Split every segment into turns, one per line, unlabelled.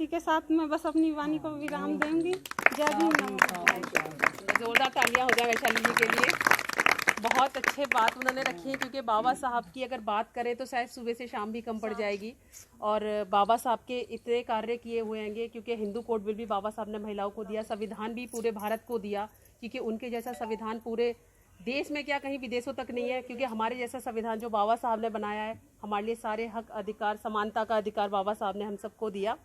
इसी के साथ मैं बस अपनी वाणी को विराम दूंगी। जय भीम, नमो।
जोरदार तालियां हो जाए वैशाली जी के लिए। बहुत अच्छे बात उन्होंने रखी है, क्योंकि बाबा साहब की अगर बात करें तो शायद सुबह से शाम भी कम पड़ जाएगी। और बाबा साहब के इतने कार्य किए हुए हैं, क्योंकि हिंदू कोड बिल भी बाबा साहब ने महिलाओं को दिया, संविधान भी पूरे भारत को दिया, क्योंकि उनके जैसा संविधान पूरे देश में क्या कहीं विदेशों तक नहीं है। क्योंकि हमारे जैसा संविधान जो बाबा साहब ने बनाया है, हमारे लिए सारे हक अधिकार, समानता का अधिकार बाबा साहब ने हम सबको दिया।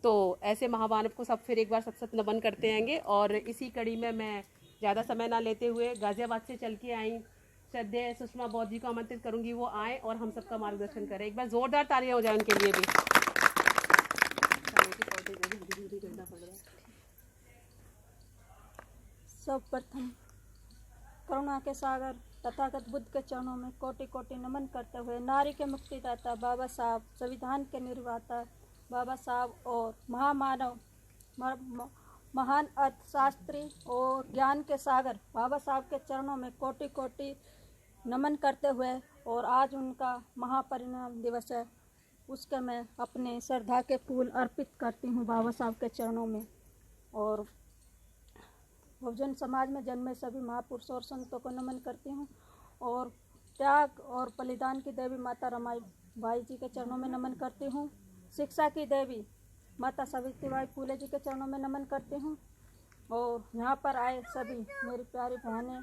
तो ऐसे महामानव को सब फिर एक बार सत नमन करते हैंगे। और इसी कड़ी में मैं ज़्यादा समय ना लेते हुए गाजियाबाद से चल के आई श्रद्धेय सुषमा बौद्ध जी को आमंत्रित करूंगी, वो आए और हम सबका मार्गदर्शन करें। एक बार जोरदार तालियां हो जाए उनके लिए भी।
सर्वप्रथम करुणा के सागर तथागत बुद्ध के चरणों में कोटि कोटि नमन करते हुए नारी के मुक्तिदाता बाबा साहब, संविधान के निर्माता बाबा साहब और महामानव, महान अर्थशास्त्री और ज्ञान के सागर बाबा साहब के चरणों में कोटि कोटि नमन करते हुए, और आज उनका महापरिनिर्वाण दिवस है, उसके मैं अपने श्रद्धा के फूल अर्पित करती हूँ बाबा साहब के चरणों में। और बहुजन समाज में जन्मे सभी महापुरुषों और संतों को नमन करती हूँ, और त्याग और बलिदान की देवी माता रमाई बाई जी के चरणों में नमन करती हूँ। शिक्षा की देवी माता सावित्रीबाई फुले जी के चरणों में नमन करती हूँ, और यहाँ पर आए सभी मेरी प्यारी बहनें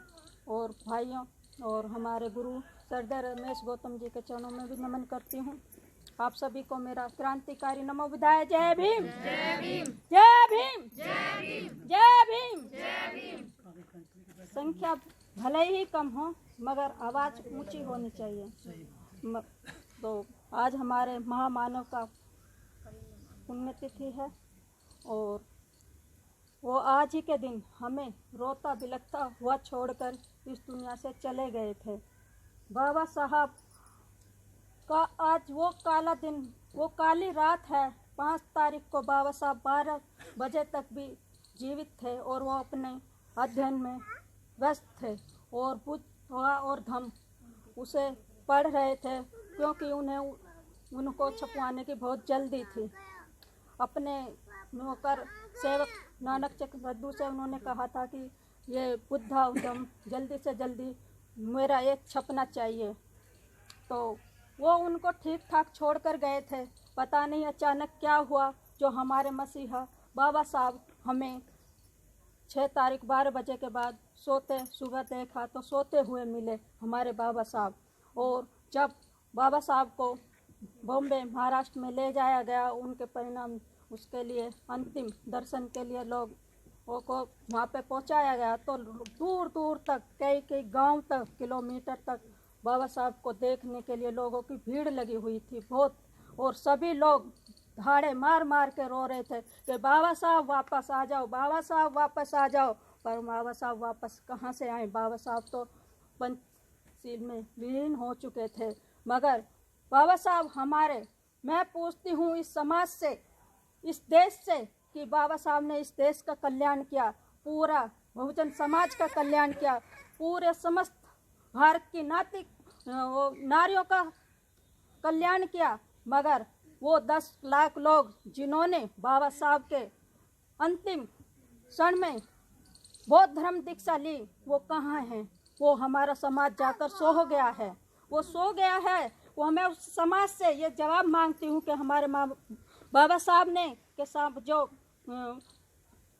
और भाइयों और हमारे गुरु श्रद्धेय रमेश गौतम जी के चरणों में भी नमन करती हूँ। आप सभी को मेरा क्रांतिकारी नमो बुधाय। जय भीम, जय भीम, जय भीम, जय भीम, जय भीम, जय भीम। संख्या भले ही कम हो मगर आवाज़ ऊंची होनी चाहिए। तो आज हमारे महामानव का पुण्यतिथि है, और वो आज ही के दिन हमें रोता बिलखता हुआ छोड़कर इस दुनिया से चले गए थे। बाबा साहब का आज वो काला दिन, वो काली रात है। 5 तारीख को बाबा साहब 12 बजे तक भी जीवित थे, और वो अपने अध्ययन में व्यस्त थे, और बुद्ध और धम्म उसे पढ़ रहे थे, क्योंकि उनको छपवाने की बहुत जल्दी थी। अपने नौकर सेवक नानक चक्रवर्ती से उन्होंने कहा था कि ये बुद्धा उद्यम जल्दी से जल्दी मेरा एक छपना चाहिए। तो वो उनको ठीक ठाक छोड़ कर गए थे। पता नहीं अचानक क्या हुआ, जो हमारे मसीहा बाबा साहब हमें 6 तारीख 12 बजे के बाद सोते, सुबह देखा तो सोते हुए मिले हमारे बाबा साहब। और जब बाबा साहब को बॉम्बे महाराष्ट्र में ले जाया गया, उनके परिणाम उसके लिए अंतिम दर्शन के लिए लोगों को वहाँ पे पहुँचाया गया, तो दूर दूर तक कई गांव तक, किलोमीटर तक बाबा साहब को देखने के लिए लोगों की भीड़ लगी हुई थी बहुत। और सभी लोग धाड़े मार मार के रो रहे थे कि बाबा साहब वापस आ जाओ, बाबा साहब वापस आ जाओ। पर बाबा साहब वापस कहाँ से आए? बाबा साहब तो पंचशील में विलीन हो चुके थे। मगर बाबा साहब हमारे, मैं पूछती हूँ इस समाज से, इस देश से, कि बाबा साहब ने इस देश का कल्याण किया, पूरा बहुजन समाज का कल्याण किया, पूरे समस्त भारत की नारियों का कल्याण किया। मगर वो 10 लाख लोग जिन्होंने बाबा साहब के अंतिम क्षण में बौद्ध धर्म दीक्षा ली, वो कहाँ हैं? वो हमारा समाज जाकर सो गया है, वो सो गया है। वो मैं उस समाज से ये जवाब मांगती हूँ कि हमारे बाबा साहब ने के साथ जो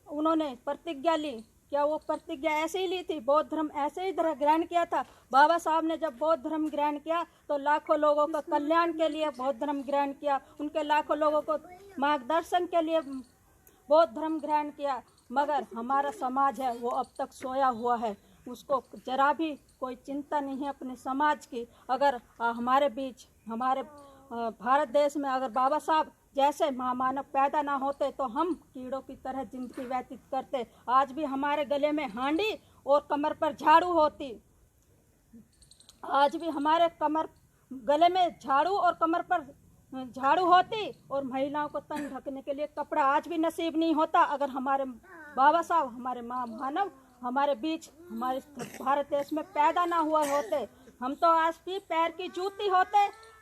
उन्होंने प्रतिज्ञा ली, क्या वो प्रतिज्ञा ऐसे ही ली थी? बौद्ध धर्म ऐसे ही ग्रहण किया था? बाबा साहब ने जब बौद्ध धर्म ग्रहण किया तो लाखों लोगों का कल्याण के लिए बौद्ध धर्म ग्रहण किया, उनके लाखों लोगों को मार्गदर्शन के लिए बौद्ध धर्म ग्रहण किया। मगर हमारा समाज है वो अब तक सोया हुआ है, उसको जरा भी कोई चिंता नहीं है अपने समाज की। अगर हमारे बीच, हमारे भारत देश में अगर बाबा साहब जैसे महामानव पैदा ना होते तो हम कीड़ों की तरह जिंदगी व्यतीत करते। आज भी हमारे गले में हांडी और कमर पर झाड़ू होती, आज भी हमारे गले में झाड़ू और कमर पर झाड़ू होती, और महिलाओं को तन ढकने के लिए कपड़ा आज भी नसीब नहीं होता। अगर हमारे बाबा साहब, हमारे महामानव हमारे बीच, हमारे भारत देश में पैदा ना हुआ होते, हम तो आज भी पैर की जूती होते।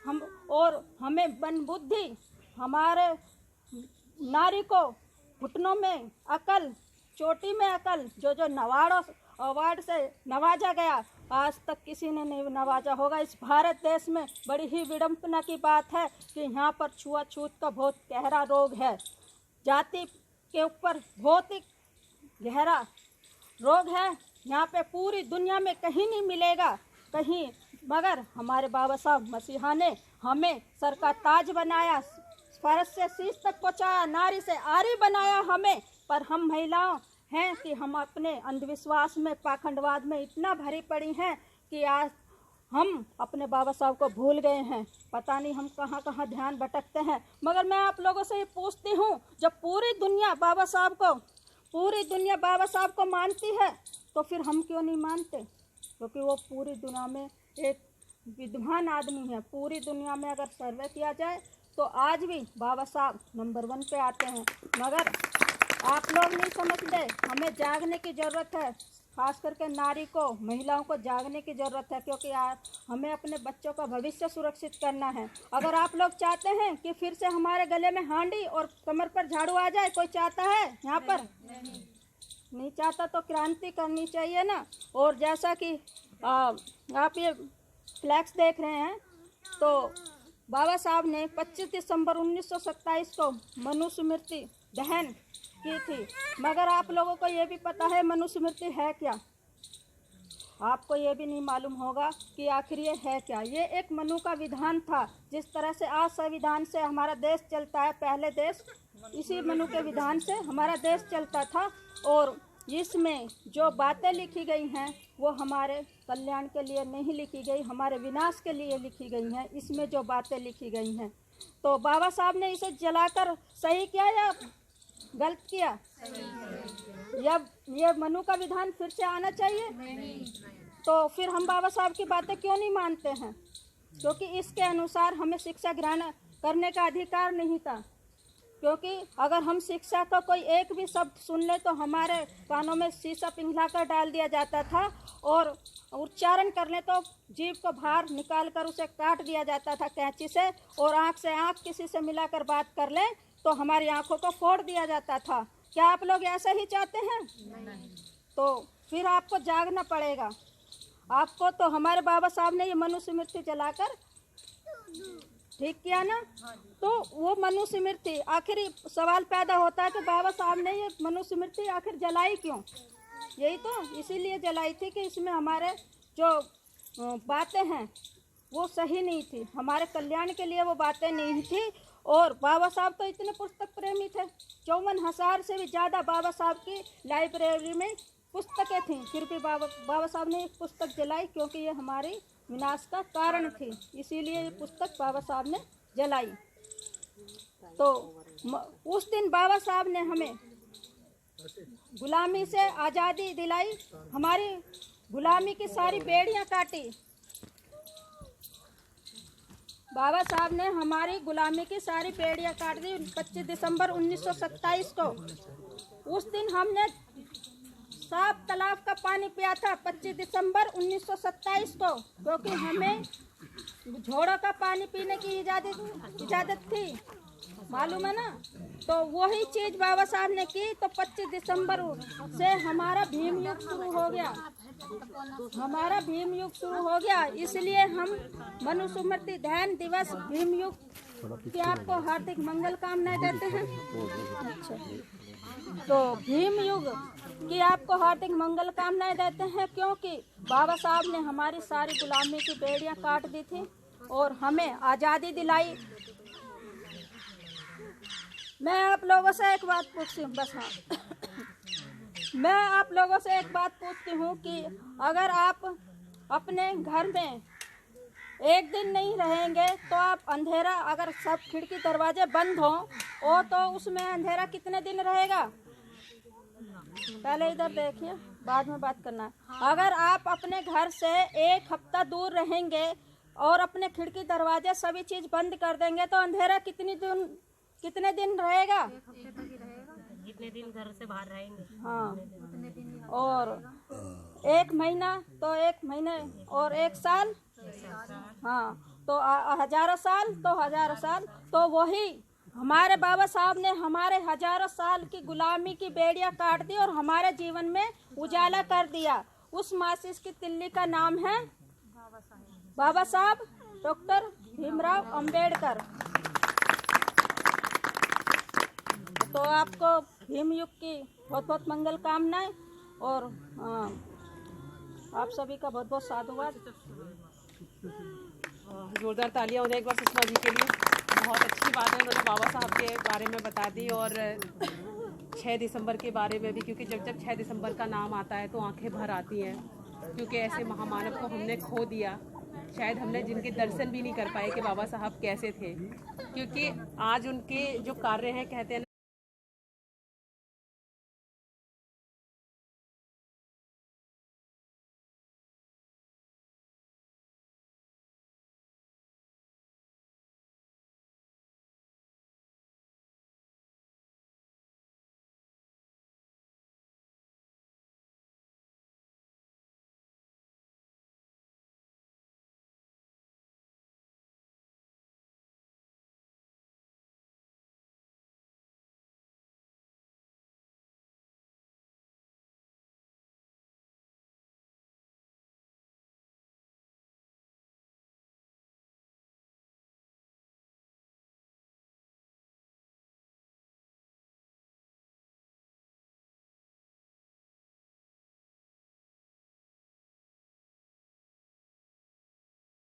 हम और हमें बन बुद्धि हमारे नारी को घुटनों में अकल, चोटी में अकल, जो जो नवाड़ों अवार्ड से नवाजा गया, आज तक किसी ने नहीं नवाजा होगा। इस भारत देश में बड़ी ही विडंबना की बात है कि यहाँ पर छुआछूत का बहुत गहरा रोग है, जाति के ऊपर बहुत ही गहरा रोग है। यहाँ पे पूरी दुनिया में कहीं नहीं मिलेगा कहीं, मगर हमारे बाबा साहब मसीहा ने हमें सर का ताज बनाया, फर्श से शीश तक पहुँचाया, नारी से आरी बनाया हमें। पर हम महिलाओं हैं कि हम अपने अंधविश्वास में, पाखंडवाद में इतना भरी पड़ी हैं कि आज हम अपने बाबा साहब को भूल गए हैं। पता नहीं हम कहाँ कहाँ ध्यान भटकते हैं। मगर मैं आप लोगों से ये पूछती हूँ, जब पूरी दुनिया बाबा साहब को मानती है तो फिर हम क्यों नहीं मानते? क्योंकि वो पूरी दुनिया में एक विद्वान आदमी है। पूरी दुनिया में अगर सर्वे किया जाए तो आज भी बाबा साहब नंबर 1 पे आते हैं। मगर आप लोग नहीं समझते, हमें जागने की ज़रूरत है। खास करके नारी को, महिलाओं को जागने की ज़रूरत है, क्योंकि हमें अपने बच्चों का भविष्य सुरक्षित करना है। अगर आप लोग चाहते हैं कि फिर से हमारे गले में हांडी और कमर पर झाड़ू आ जाए, कोई चाहता है यहाँ पर? नहीं चाहता तो क्रांति करनी चाहिए ना। और जैसा कि आप ये फ्लैक्स देख रहे हैं, तो बाबा साहब ने 25 दिसंबर 1927 को मनुस्मृति दहन की थी। मगर आप लोगों को ये भी पता है मनुस्मृति है क्या? आपको ये भी नहीं मालूम होगा कि आखिर ये है क्या। ये एक मनु का विधान था। जिस तरह से आज संविधान से हमारा देश चलता है, पहले देश इसी मनु के विधान से हमारा देश चलता था। और इसमें जो बातें लिखी गई हैं वो हमारे कल्याण के लिए नहीं लिखी गई, हमारे विनाश के लिए लिखी गई हैं। इसमें जो बातें लिखी गई हैं, तो बाबा साहब ने इसे जलाकर सही किया या गलत किया? जब ये मनु का विधान फिर से आना चाहिए, तो फिर हम बाबा साहब की बातें क्यों नहीं मानते हैं? क्योंकि इसके अनुसार हमें शिक्षा ग्रहण करने का अधिकार नहीं था। क्योंकि अगर हम शिक्षा का कोई एक भी शब्द सुन ले तो हमारे कानों में शीशा पिघला कर डाल दिया जाता था, और उच्चारण कर ले तो जीभ को बाहर निकाल कर उसे काट दिया जाता था कैंची से, और आँख से आँख किसी से मिलाकर बात कर ले तो हमारी आँखों को फोड़ दिया जाता था। क्या आप लोग ऐसा ही चाहते हैं? नहीं। तो फिर आपको जागना पड़ेगा। आपको तो हमारे बाबा साहब ने ये मनुस्मृति जलाकर ठीक किया ना। तो वो मनुस्मृति, आखिर सवाल पैदा होता है कि बाबा साहब ने ये मनुस्मृति आखिर जलाई क्यों? यही तो इसीलिए जलाई थी कि इसमें हमारे जो बातें हैं वो सही नहीं थी, हमारे कल्याण के लिए वो बातें नहीं थी। और बाबा साहब तो इतने पुस्तक प्रेमी थे, 54,000 से भी ज़्यादा बाबा साहब की लाइब्रेरी में पुस्तकें थीं। फिर भी बाबा साहब ने एक पुस्तक जलाई, क्योंकि ये हमारी विनाश का कारण थी, इसीलिए ये पुस्तक बाबा साहब ने जलाई। तो उस दिन बाबा साहब ने हमें गुलामी से आज़ादी दिलाई, हमारी गुलामी की सारी बेड़ियां काटी। बाबा साहब ने हमारी गुलामी की सारी बेड़ियां काट दी 25 दिसंबर 1927 को। उस दिन हमने साफ तालाब का पानी पिया था 25 दिसंबर 1927 को, क्योंकि हमें झोड़ों का पानी पीने की इजाज़त थी, मालूम है ना। तो वही चीज़ बाबा साहब ने की, तो 25 दिसंबर से हमारा भीम युग शुरू हो गया, हमारा भीम युग शुरू हो गया। इसलिए हम मनुस्मृति दहन दिवस भीम युग की आपको हार्दिक मंगल कामनाएं देते हैं। अच्छा, तो भीम युग की आपको हार्दिक मंगल कामनाएं देते हैं, क्योंकि बाबा साहब ने हमारी सारी गुलामी की बेड़ियां काट दी थी और हमें आज़ादी दिलाई। मैं आप लोगों से एक बात पूछती हूँ, बस हाँ मैं आप लोगों से एक बात पूछती हूँ कि अगर आप अपने घर में एक दिन नहीं रहेंगे तो आप अंधेरा, अगर सब खिड़की दरवाजे बंद हों और तो उसमें अंधेरा कितने दिन रहेगा? पहले इधर देखिए, बाद में बात करना। अगर आप अपने घर से एक हफ्ता दूर रहेंगे और अपने खिड़की दरवाजे सभी चीज़ बंद कर देंगे तो अंधेरा कितने दिन रहेगा?
जितने दिन घर से बाहर रहेंगे।
हाँ, और एक महीना तो एक महीने, और एक साल, हाँ तो हजारों साल, तो हजारों साल, तो वही हमारे बाबा साहब ने हमारे हजारों साल की गुलामी की बेड़ियां काट दी और हमारे जीवन में उजाला कर दिया। उस माचिस की तिल्ली का नाम है बाबा साहब डॉक्टर भीमराव अंबेडकर। तो आपको भीम युग की बहुत बहुत मंगल कामनाएं और आप सभी का बहुत बहुत साधुवाद।
जोरदार तालियां हो जाए एक बार सुषमा जी के लिए। बहुत अच्छी बात है, उन्होंने बाबा साहब के बारे में बता दी और 6 दिसंबर के बारे में भी, क्योंकि जब 6 दिसंबर का नाम आता है तो आंखें भर आती हैं, क्योंकि ऐसे महामानव को हमने खो दिया। शायद हमने जिनके दर्शन भी नहीं कर पाए कि बाबा साहब कैसे थे, क्योंकि आज उनके जो कार्य हैं कहते हैं